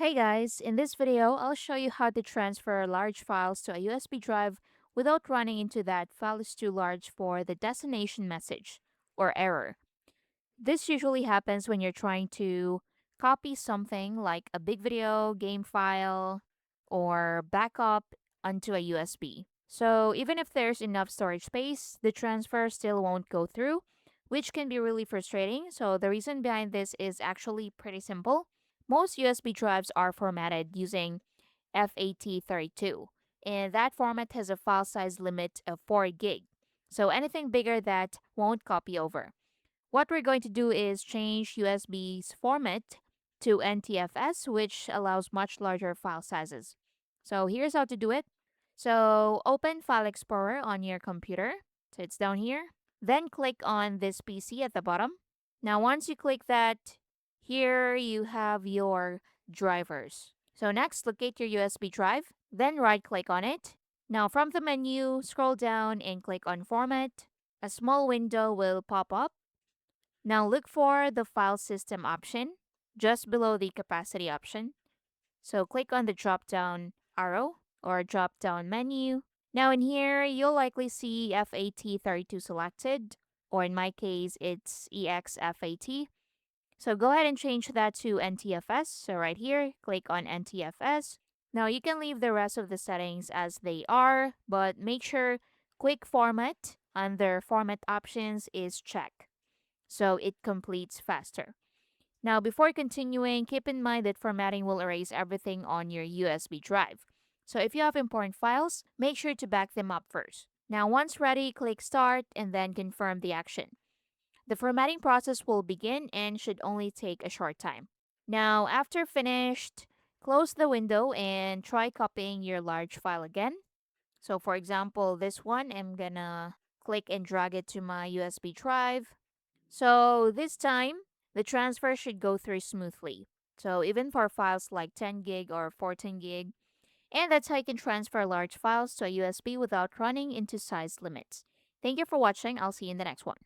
Hey guys, in this video, I'll show you how to transfer large files to a USB drive without running into that file is too large for the destination message or error. This usually happens when you're trying to copy something like a big video, game file, or backup onto a USB. So even if there's enough storage space, the transfer still won't go through, which can be really frustrating. So the reason behind this is actually pretty simple. Most USB drives are formatted using FAT32, and that format has a file size limit of 4 gig. So anything bigger that won't copy over. What we're going to do is change USB's format to NTFS, which allows much larger file sizes. So here's how to do it. So open File Explorer on your computer. So it's down here. Then click on this PC at the bottom. Now once you click that, here you have your drivers. So next, locate your USB drive, then right click on it. Now from the menu, scroll down and click on Format. A small window will pop up. Now look for the file system option just below the capacity option. So click on the drop down arrow or drop down menu. Now in here, you'll likely see FAT32 selected, or in my case, it's exFAT. So go ahead and change that to NTFS. So right here, click on NTFS. Now you can leave the rest of the settings as they are, but make sure Quick Format under Format Options is checked so it completes faster. Now, before continuing, keep in mind that formatting will erase everything on your USB drive. So if you have important files, make sure to back them up first. Now, once ready, click Start and then confirm the action. The formatting process will begin and should only take a short time. Now, after finished, close the window and try copying your large file again. So for example, this one, I'm gonna click and drag it to my USB drive. So this time, the transfer should go through smoothly. So even for files like 10 gig or 14 gig, and that's how you can transfer large files to a USB without running into size limits. Thank you for watching. I'll see you in the next one.